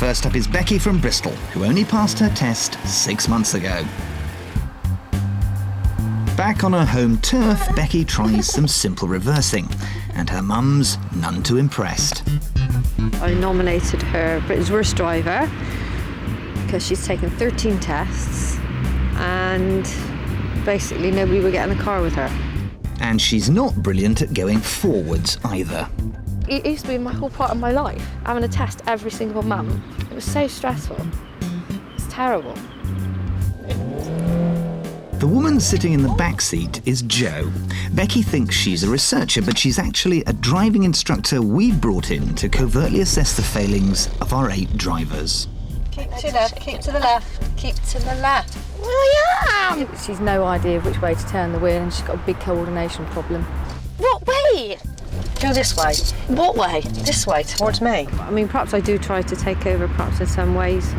First up is Becky from Bristol, who only passed her test 6 months ago. Back on her home turf, Becky tries some simple reversing, and her mum's none too impressed. I nominated her Britain's worst driver because she's taken 13 tests and basically nobody would get in the car with her. And she's not brilliant at going forwards either. It used to be my whole part of my life, having a test every single month. It was so stressful. It's terrible. The woman sitting in the back seat is Jo. Becky thinks she's a researcher, but she's actually a driving instructor we've brought in to covertly assess the failings of our 8 drivers. Keep to the left, keep to the left, keep to the left. I am! She's no idea which way to turn the wheel and she's got a big coordination problem. What way? Go this way. What way? This way, towards me. I mean, perhaps I do try to take over, perhaps in some ways.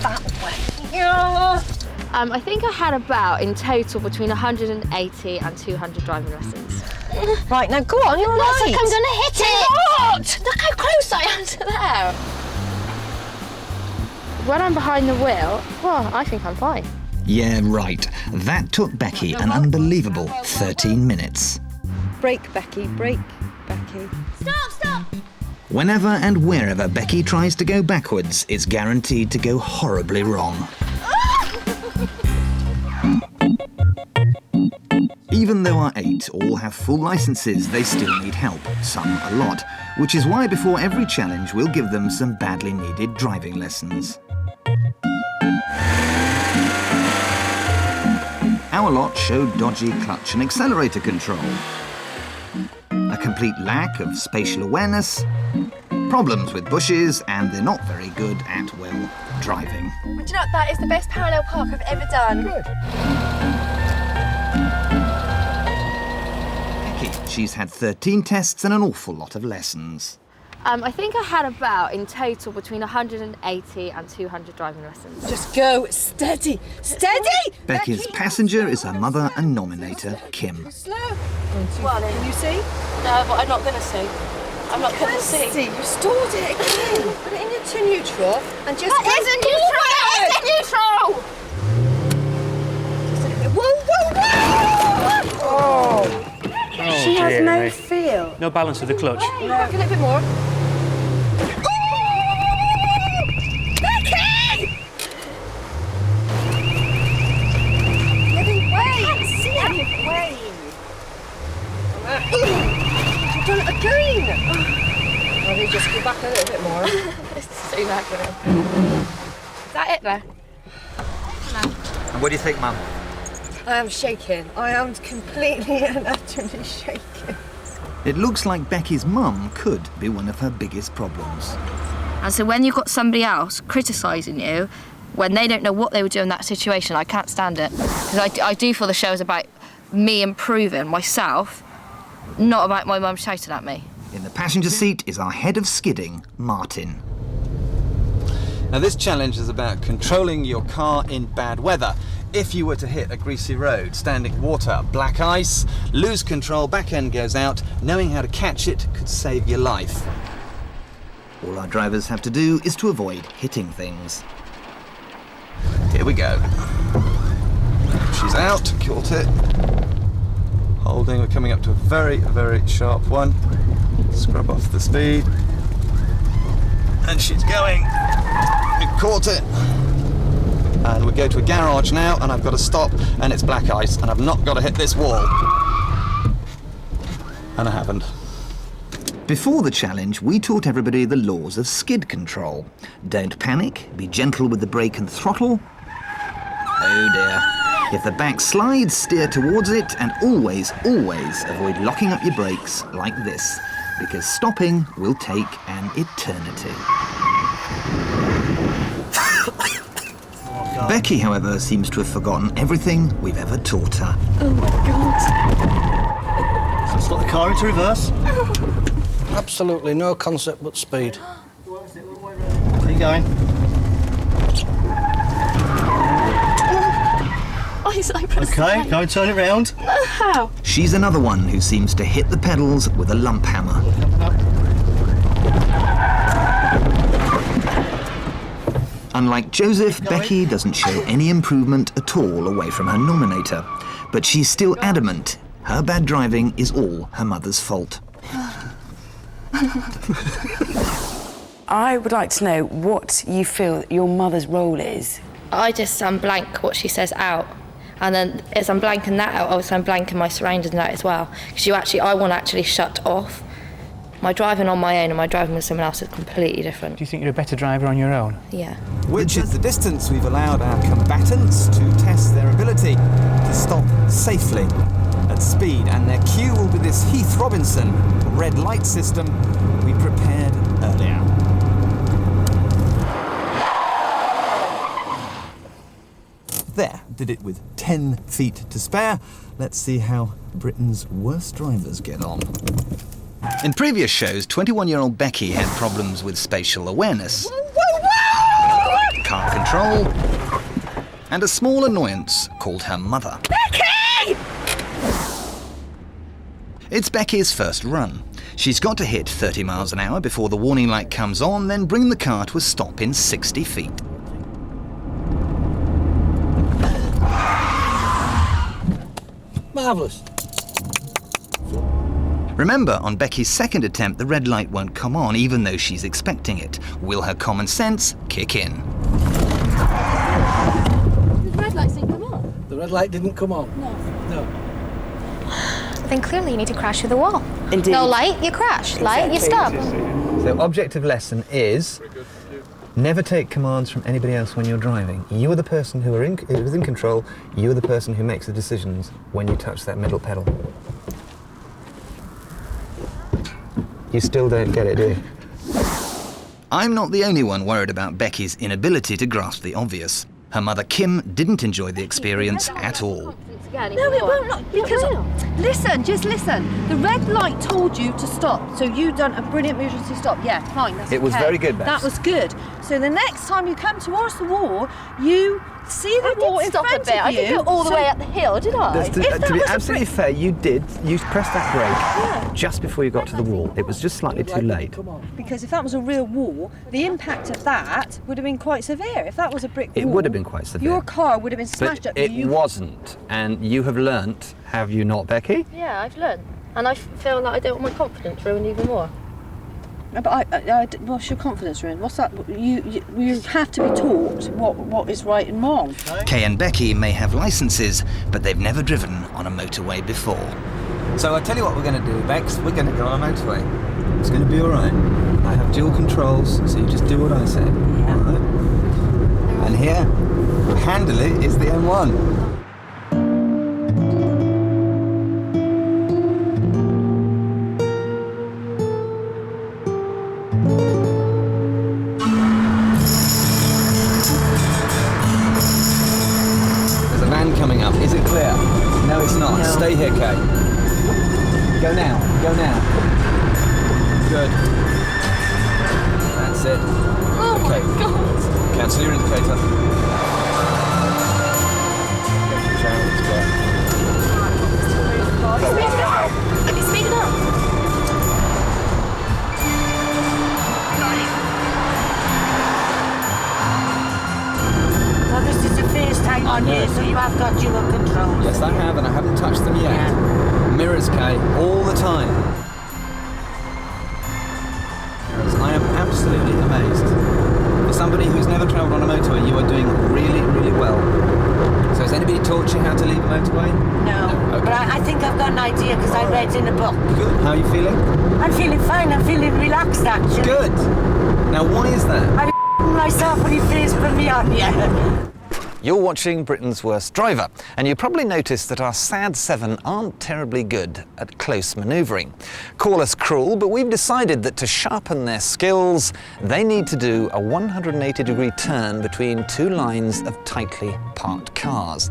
That way. Yeah. I think I had about, in total, between 180 and 200 driving lessons. Right, now go on, you're right. Looks like I'm gonna hit it! What? Look how close I am to there! When I'm behind the wheel, well, I think I'm fine. Yeah, right. That took Becky an unbelievable 13 minutes. Brake, Becky, brake, Becky. Stop! Whenever and wherever Becky tries to go backwards, it's guaranteed to go horribly wrong. Even though our 8 all have full licences, they still need help, some a lot, which is why before every challenge we'll give them some badly needed driving lessons. Our lot showed dodgy clutch and accelerator control, a complete lack of spatial awareness, problems with bushes, and they're not very good at, well, driving. Do you know what? That is the best parallel park I've ever done. Good. Becky, she's had 13 tests and an awful lot of lessons. I think I had about, in total, between 180 and 200 driving lessons. Just go steady. Steady! Becky's passenger is her mother and nominator, Kim. Slow. Can you see? No, but I'm not going to see. I'm not going to see. See, you stalled it again. Put it into neutral and just That isn't neutral! That isn't neutral! Whoa! Oh. She has no feel. No balance with the clutch. No. Back a little bit more. Becky! Living way! See it way! You've done it again! Well, you just go back a little bit more. This is so accurate. Is that it there? And what do you think, Mum? I am shaking. I am completely and utterly shaking. It looks like Becky's mum could be one of her biggest problems. And so when you've got somebody else criticising you, when they don't know what they would do in that situation, I can't stand it. Because I do feel the show is about me improving myself, not about my mum shouting at me. In the passenger seat is our head of skidding, Martin. Now this challenge is about controlling your car in bad weather. If you were to hit a greasy road, standing water, black ice, lose control, back end goes out, knowing how to catch it could save your life. All our drivers have to do is to avoid hitting things. Here we go. She's out, caught it. Holding, we're coming up to a very, very sharp one. Scrub off the speed. And she's going. We caught it. And we go to a garage now, and I've got to stop, and it's black ice, and I've not got to hit this wall. And I haven't. Before the challenge, we taught everybody the laws of skid control. Don't panic, be gentle with the brake and throttle. Oh dear. If the back slides, steer towards it, and always, always avoid locking up your brakes like this, because stopping will take an eternity. Becky, however, seems to have forgotten everything we've ever taught her. Oh my God. So let's put the car into reverse. Absolutely no concept but speed. Keep going. Oh, he's like pressing Okay, play. go and turn it round. How? She's another one who seems to hit the pedals with a lump hammer. Unlike Joseph, Becky doesn't show any improvement at all away from her nominator. But she's still adamant her bad driving is all her mother's fault. I would like to know what you feel your mother's role is. I just blank what she says out. And then as I'm blanking that out, also I'm blanking my surroundings out as well. Because I want to actually shut off. My driving on my own and my driving with someone else is completely different. Do you think you're a better driver on your own? Yeah. Which is the distance we've allowed our combatants to test their ability to stop safely at speed. And their cue will be this Heath Robinson red light system we prepared earlier. There, did it with 10 feet to spare. Let's see how Britain's worst drivers get on. In previous shows, 21-year-old Becky had problems with spatial awareness, car control, and a small annoyance called her mother. Becky! It's Becky's first run. She's got to hit 30 miles an hour before the warning light comes on, then bring the car to a stop in 60 feet. Marvellous. Remember, on Becky's second attempt, the red light won't come on, even though she's expecting it. Will her common sense kick in? The red lights didn't come on. The red light didn't come on? No. Then clearly you need to crash through the wall. Indeed. No light, you crash. Light, you stop. So objective lesson is never take commands from anybody else when you're driving. You are the person who is in control. You are the person who makes the decisions when you touch that middle pedal. You still don't get it, do you? I'm not the only one worried about Becky's inability to grasp the obvious. Her mother Kim didn't enjoy the experience at all. No, it won't not, because... Listen, just listen. The red light told you to stop, so you done a brilliant move to stop. Yeah, fine, that's It was okay. very good, Bess. That was good. So the next time you come towards the wall, you see the wall in front of you. I didn't go all the way up the hill, did I? To be absolutely fair, you pressed that brake just before you got to the wall. It was just slightly too late. Because if that was a real wall, the impact of that would have been quite severe. If that was a brick wall... It would have been quite severe. Your car would have been smashed But up. it wasn't, and you have learnt, have you not, Becky? Yeah, I've learned. And I feel like I don't want my confidence ruined even more. But what's your confidence ruined? What's that? You have to be taught what is right and wrong. Kay and Becky may have licenses, but they've never driven on a motorway before. So I tell you what we're going to do, Bex. We're going to go on a motorway. It's going to be all right. I have dual controls, so you just do what I say. Yeah. All right? And here, handily, is the M1. There's a van coming up. Is it clear? No, it's not. No. Stay here, Kay. Go now. Go now. Good. That's it. Oh Okay. my God. Cancel your indicator. Speed it up. Well, this is the first time on here, so you have got dual controls. Yes, I have, and I haven't touched them yet. Mirrors, Kay, all the time. I am absolutely amazed. For somebody who's never travelled on a motorway, you are doing really, really well. So has anybody taught you how to leave a motorway? No, Okay. but I think I've got an idea because I read in a book. Good. How are you feeling? I'm feeling fine. I'm feeling relaxed, actually. Good. Now, why is that? I myself when you first put me on, yeah. You're watching Britain's Worst Driver, and you probably noticed that our sad seven aren't terribly good at close manoeuvring. Call us cruel, but we've decided that to sharpen their skills, they need to do a 180-degree turn between two lines of tightly parked cars.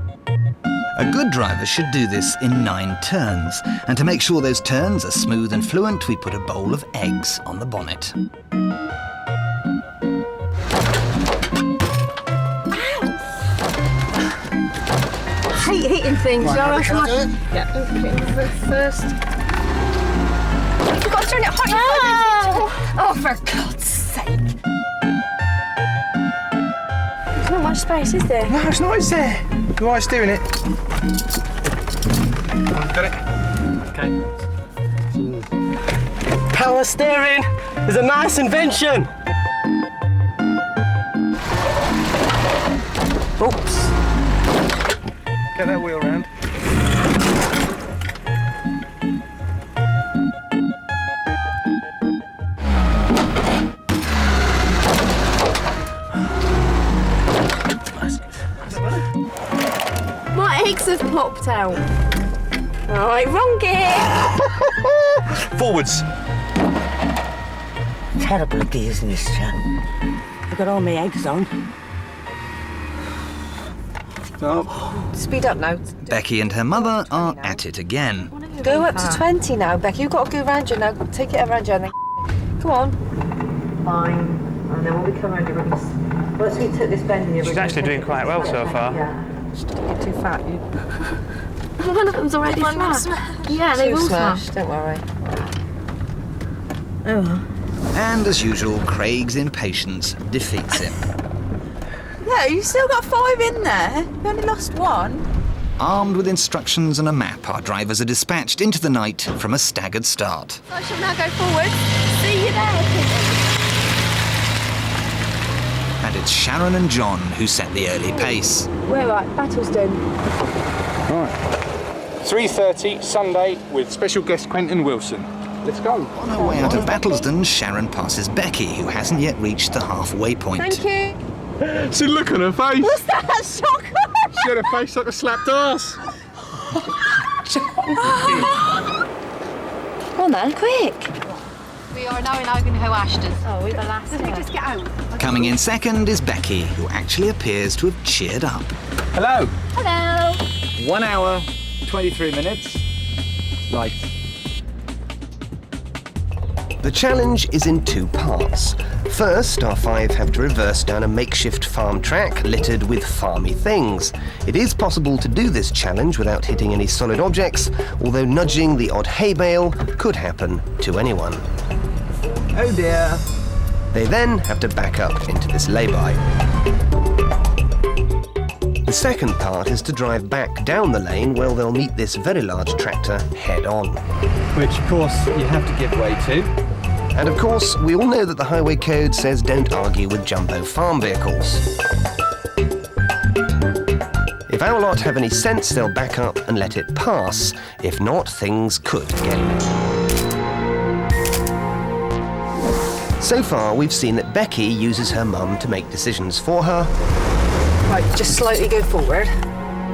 A good driver should do this in 9 turns, and to make sure those turns are smooth and fluent, we put a bowl of eggs on the bonnet. I hate hitting things. Right, shall I do it? Yeah, okay. First. You've got to turn it hard. Oh, for God's sake. much space, is there? No, it's not, is there? The wife's doing it. Got it? Okay. Power steering is a nice invention. Oops. Get that wheel round. My eggs have popped out. All right, wrong gear. Forwards. Terrible at gears in this chap. I've got all my eggs on. Stop. Speed up now. Becky and her mother are at it again. Go up to 20 now, Becky. You've got to go around you now. Take it around you and then come on. Fine. And then when we come around you, once we took this bend here... She's actually doing quite well so far. Yeah. Just don't get too fat. One of them's already smashed. Yeah, they will smash. Don't worry. Oh. And as usual, Craig's impatience defeats him. Yeah, you still got 5 in there. You only lost 1. Armed with instructions and a map, our drivers are dispatched into the night from a staggered start. I shall now go forward. See you there, Kitty. And it's Sharon and John who set the early pace. We're right, Battleston. Right. 3:30 Sunday with special guest Quentin Wilson. Let's go. On her way out of Battlesden, Sharon passes Becky, who hasn't yet reached the halfway point. Thank you. See the look on her face. What's that? Shocker? She had a face like a slapped ass. Come on then, quick. We are now in Ivanhoe Ashton. Oh, we're the last. Did we just get out? Coming in second is Becky, who actually appears to have cheered up. Hello. Hello. 1 hour, 23 minutes. Right. The challenge is in 2 parts. First, our 5 have to reverse down a makeshift farm track littered with farmy things. It is possible to do this challenge without hitting any solid objects, although nudging the odd hay bale could happen to anyone. Oh dear. They then have to back up into this lay-by. The second part is to drive back down the lane where they'll meet this very large tractor head-on. Which, of course, you have to give way to. And of course, we all know that the highway code says don't argue with jumbo farm vehicles. If our lot have any sense, they'll back up and let it pass. If not, things could get in. So far, we've seen that Becky uses her mum to make decisions for her. Right, just slightly go forward.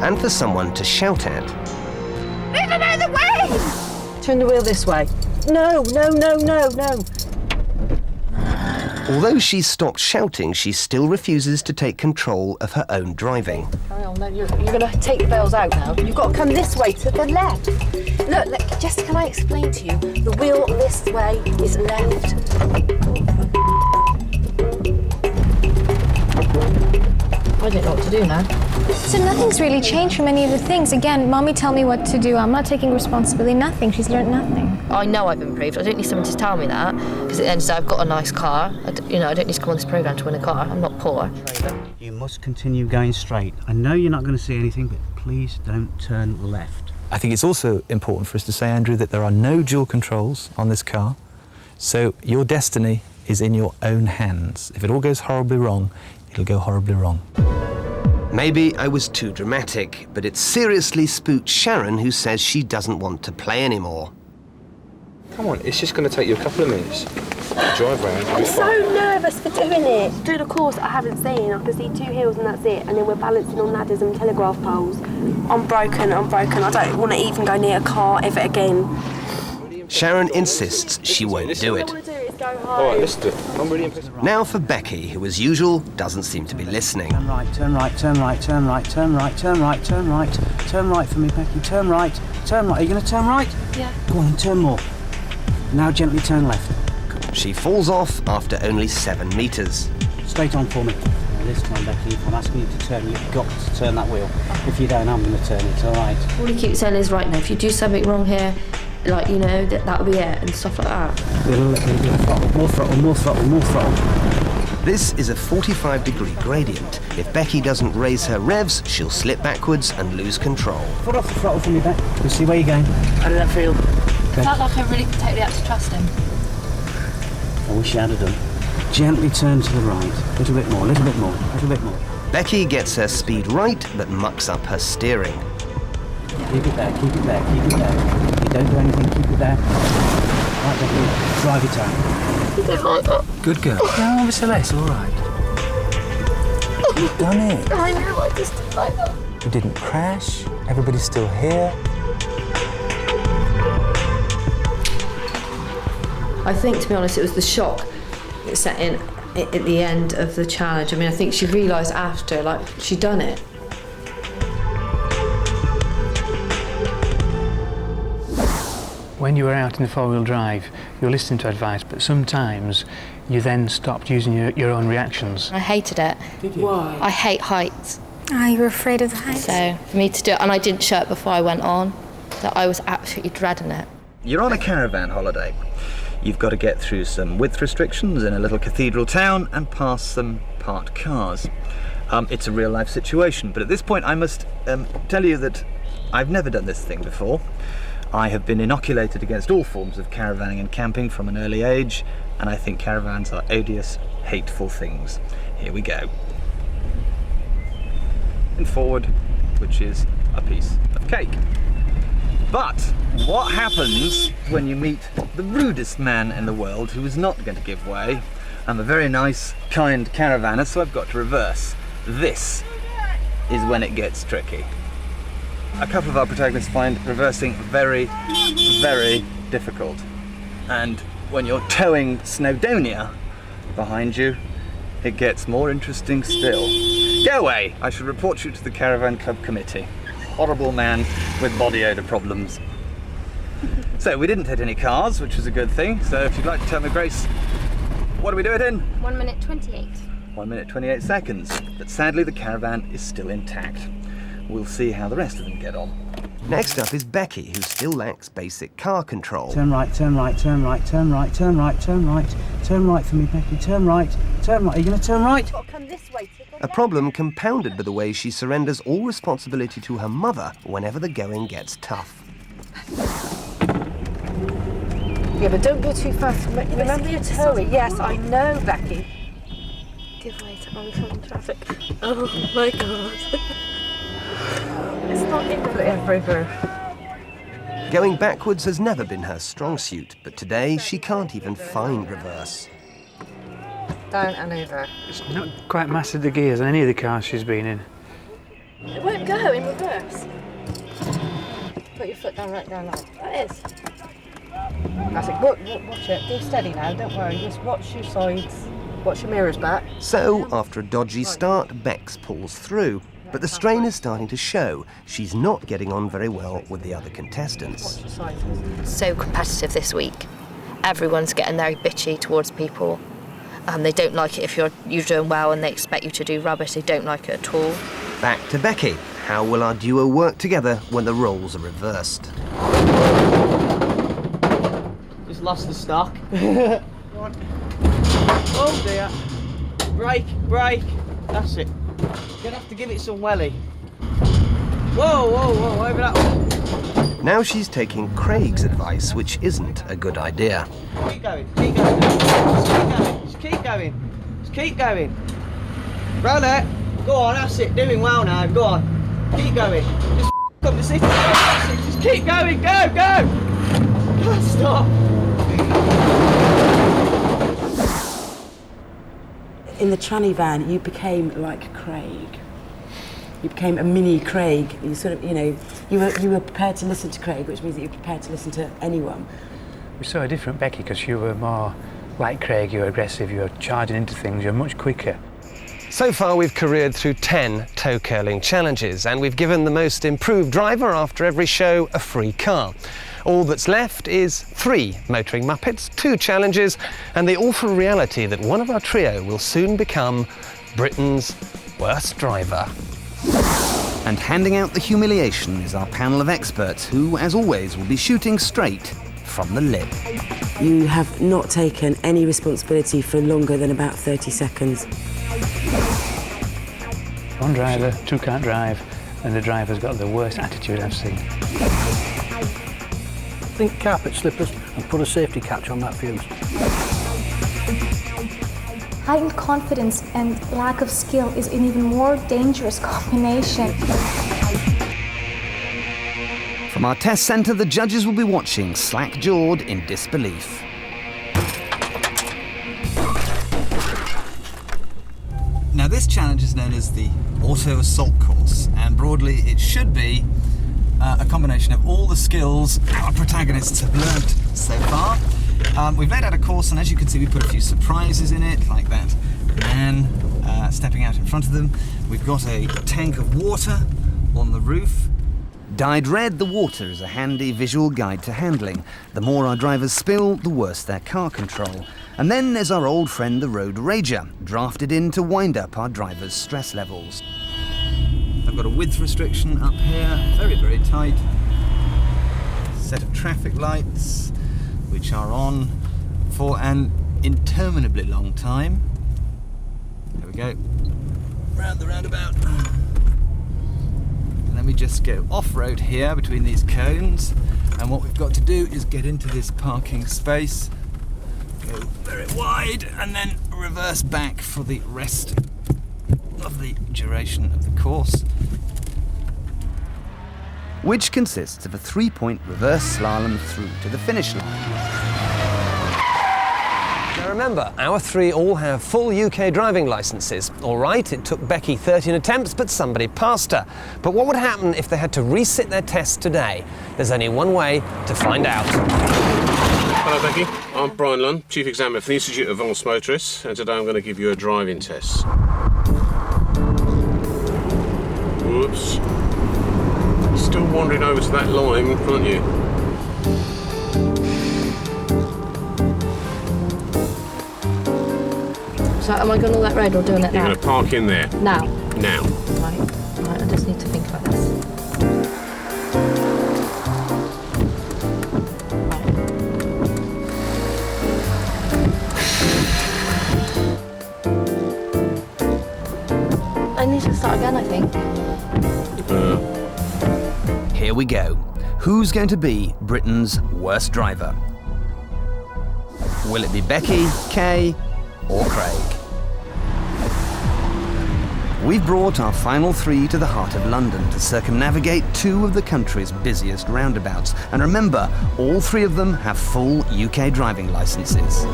And for someone to shout at. Move him out of the way! Turn the wheel this way. No, no, no, no, no. Although she's stopped shouting, she still refuses to take control of her own driving. Carry on, no, you're going to take the bells out now. You've got to come this way to the left. Look, just can I explain to you? The wheel this way is left. I don't know what to do now. So nothing's really changed from any of the things. Again, Mommy tell me what to do. I'm not taking responsibility. Nothing. She's learned nothing. I know I've improved. I don't need someone to tell me that, because at the end of the day, I've got a nice car. I don't need to come on this programme to win a car. I'm not poor. You must continue going straight. I know you're not going to see anything, but please don't turn left. I think it's also important for us to say, Andrew, that there are no dual controls on this car. So your destiny is in your own hands. If it all goes horribly wrong, it'll go horribly wrong. Maybe I was too dramatic, but it seriously spooked Sharon, who says she doesn't want to play anymore. Come on, it's just going to take you a couple of minutes. Drive round. I'm so nervous for doing it. Do the course I haven't seen. I can see 2 hills and that's it. And then we're balancing on ladders and telegraph poles. I'm broken. I don't want to even go near a car ever again. Sharon insists she won't do it. All right, let's do it. I'm really impressed. Now for Becky, who as usual doesn't seem to be listening. Turn right, turn right, turn right, turn right, turn right, turn right, turn right. Turn right for me, Becky. Turn right, turn right. Are you going to turn right? Yeah. Go on, turn more. Now gently turn left. She falls off after only 7 metres. Straight on for me. Now this time, Becky, if I'm asking you to turn, you've got to turn that wheel. If you don't, I'm going to turn it, all right? All he keeps saying is, right now, if you do something wrong here, like, that'll be it, and stuff like that. More throttle, more throttle, more throttle. This is a 45-degree gradient. If Becky doesn't raise her revs, she'll slip backwards and lose control. Put off the throttle for me, Beck. We'll see where you're going. How did that feel? I felt like I really totally had to trust him. I wish you had done. Gently turn to the right. A little bit more, a little bit more, a little bit more. Becky gets her speed right, but mucks up her steering. Keep it there, keep it there, keep it there. If you don't do anything, keep it there. Right, Becky, drive it out. You don't like that. Good girl. No, obviously, it's all right. You've done it. I know, I just didn't like that. We didn't crash. Everybody's still here. I think, to be honest, it was the shock that set in at the end of the challenge. I mean, I think she realised after, like, she'd done it. When you were out in the four-wheel drive, you were listening to advice, but sometimes you then stopped using your own reactions. I hated it. Did you? Why? I hate heights. Ah, you were afraid of the heights? So, for me to do it, and I didn't show it before I went on, that I was absolutely dreading it. You're on a caravan holiday. You've got to get through some width restrictions in a little cathedral town and past some parked cars. It's a real-life situation, but at this point I must tell you that I've never done this thing before. I have been inoculated against all forms of caravanning and camping from an early age, and I think caravans are odious, hateful things. Here we go. And forward, which is a piece of cake. But what happens when you meet the rudest man in the world who is not going to give way? I'm a very nice, kind caravanner, so I've got to reverse. This is when it gets tricky. A couple of our protagonists find reversing very, very difficult. And when you're towing Snowdonia behind you, it gets more interesting still. Go away! I should report you to the Caravan Club Committee. Horrible man with body odour problems. So we didn't hit any cars, which was a good thing. So if you'd like to tell me, Grace, what do we do it in? 1 minute 28. 1 minute 28 seconds. But sadly the caravan is still intact. We'll see how the rest of them get on. Next up is Becky, who still lacks basic car control. Turn right, turn right, turn right, turn right, turn right, turn right. Turn right for me, Becky. Turn right, turn right. Are you going to turn right? Come this way. A problem compounded by the way she surrenders all responsibility to her mother whenever the going gets tough. Yeah, but don't go too fast. Remember your towing. Yes, I know, Becky. Give way to oncoming traffic. Oh my god. It's not in Everywhere. Going backwards has never been her strong suit, but today she can't even find reverse. Down and over. It's not quite mastered the gears on any of the cars she's been in. It won't go in reverse. Put your foot down, right down now. That is. That's it. Watch it. Go steady now. Don't worry. Just watch your sides. Watch your mirrors back. So, after a dodgy start, Bex pulls through. But the strain is starting to show. She's not getting on very well with the other contestants. So competitive this week. Everyone's getting very bitchy towards people. They don't like it if you're doing well and they expect you to do rubbish. They don't like it at all. Back to Becky. How will our duo work together when the roles are reversed? Just lost the stock. Go on. Oh dear. Brake. That's it. Gonna have to give it some welly. Whoa, over that one. Now she's taking Craig's advice, which isn't a good idea. Keep going. Just keep going. Roll it. Go on, that's it. Doing well now. Go on. Keep going. Just up the city. Just keep going. Go. Can't stop. In the tranny van, you became like Craig. You became a mini Craig. You sort of, you were prepared to listen to Craig, which means that you're prepared to listen to anyone. We saw a different Becky because you were more like Craig. You were aggressive. You were charging into things. You're much quicker. So far we've careered through 10 toe curling challenges, and we've given the most improved driver after every show a free car. All that's left is 3 motoring Muppets, 2 challenges, and the awful reality that one of our trio will soon become Britain's worst driver. And handing out the humiliation is our panel of experts who, as always, will be shooting straight from the lip. You have not taken any responsibility for longer than about 30 seconds. One driver, two can't drive, and the driver's got the worst attitude I've seen. Think carpet slippers and put a safety catch on that fuse. Heightened confidence and lack of skill is an even more dangerous combination. From our test centre, the judges will be watching, slack-jawed in disbelief. Now, this challenge is known as the Auto Assault Course, and broadly it should be a combination of all the skills our protagonists have learnt so far. We've laid out a course, and as you can see, we put a few surprises in it, like that man stepping out in front of them. We've got a tank of water on the roof. Dyed red, the water is a handy visual guide to handling. The more our drivers spill, the worse their car control. And then there's our old friend, the road rager, drafted in to wind up our drivers' stress levels. I've got a width restriction up here, very, very tight. Set of traffic lights, which are on for an interminably long time. There we go. Round the roundabout. And then we just go off-road here between these cones. And what we've got to do is get into this parking space, go very wide, and then reverse back for the rest of the duration of the course, which consists of a 3-point reverse slalom through to the finish line. Now remember, our three all have full UK driving licences. All right, it took Becky 13 attempts, but somebody passed her. But what would happen if they had to resit their test today? There's only one way to find out. Hello Becky, I'm Brian Lunn, Chief Examiner for the Institute of Advanced Motorists, and today I'm going to give you a driving test. Whoops. Still wandering over to that line in front of you. So am I going all that road or doing it now? You're going to park in there. Now? Now. Right, I just need to think about this. I need to start again, I think. Here we go. Who's going to be Britain's worst driver? Will it be Becky, Kay, or Craig? We've brought our final three to the heart of London to circumnavigate two of the country's busiest roundabouts. And remember, all three of them have full UK driving licences.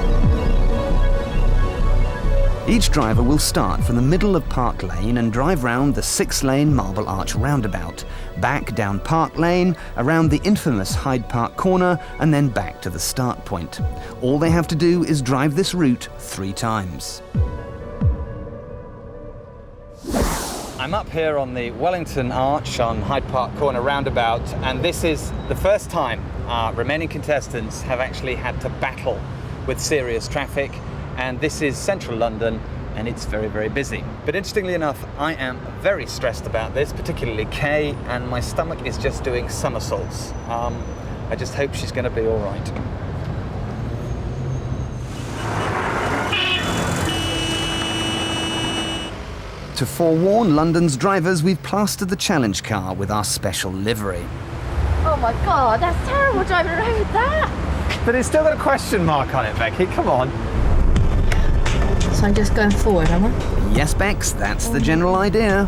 Each driver will start from the middle of Park Lane and drive round the 6-lane Marble Arch roundabout, back down Park Lane, around the infamous Hyde Park corner, and then back to the start point. All they have to do is drive this route 3 times. I'm up here on the Wellington Arch on Hyde Park corner roundabout, and this is the first time our remaining contestants have actually had to battle with serious traffic. And this is central London, and it's very, very busy. But interestingly enough, I am very stressed about this, particularly Kay, and my stomach is just doing somersaults. I just hope she's going to be all right. To forewarn London's drivers, we've plastered the challenge car with our special livery. Oh my God, that's terrible driving around with that. But it's still got a question mark on it, Becky, come on. So I'm just going forward, am I? Yes, Bex, that's the general idea.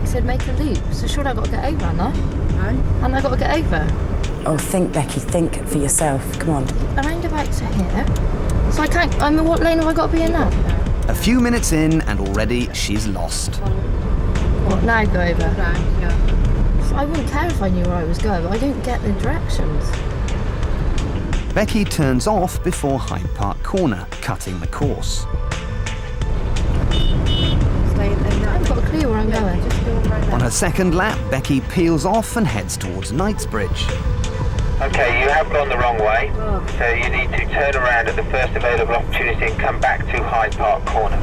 He said make a loop, so surely I've got to get over, haven't I? No. Haven't I got to get over? Oh, think, Becky, think for yourself. Come on. The roundabouts are here. So I can't, what lane have I got to be in now? A few minutes in, and already she's lost. What, now go over? Round, yeah. So I wouldn't care if I knew where I was going, but I don't get the directions. Becky turns off before Hyde Park corner, cutting the course. I haven't got a clue where I'm going. Just go right On her second lap, Becky peels off and heads towards Knightsbridge. Okay, you have gone the wrong way, so you need to turn around at the first available opportunity and come back to Hyde Park corner.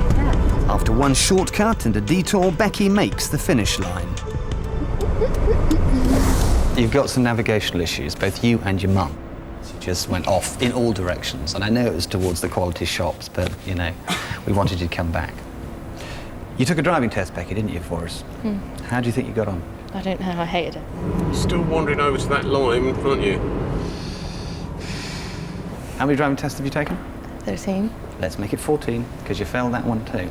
After one shortcut and a detour, Becky makes the finish line. You've got some navigational issues, both you and your mum. She just went off in all directions. And I know it was towards the quality shops, but, you know, we wanted you to come back. You took a driving test, Becky, didn't you, for us? How do you think you got on? I don't know, I hated it. You're still wandering over to that line, aren't you? How many driving tests have you taken? 13. Let's make it 14, because you failed that one too.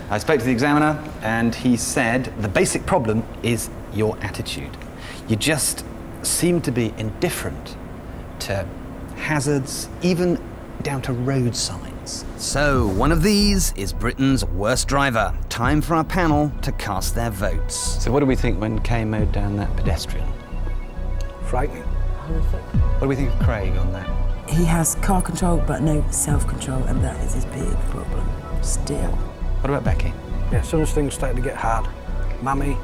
I spoke to the examiner, and he said the basic problem is your attitude. You just seem to be indifferent to hazards, even down to road signs. So, one of these is Britain's worst driver. Time for our panel to cast their votes. So what do we think when Kay mowed down that pedestrian? Frightening. Horrific. What do we think of Craig on that? He has car control but no self-control, and that is his big problem still. What about Becky? Yeah, some things starting to get hard. Mammy.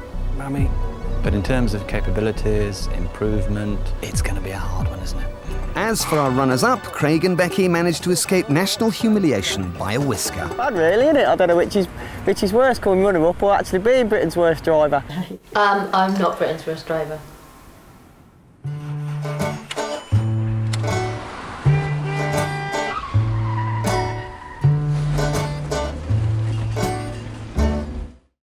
But in terms of capabilities, improvement, it's going to be a hard one, isn't it? As for our runners-up, Craig and Becky managed to escape national humiliation by a whisker. Bad really, isn't it? I don't know which is worse, calling runner-up or actually being Britain's worst driver. I'm not Britain's worst driver.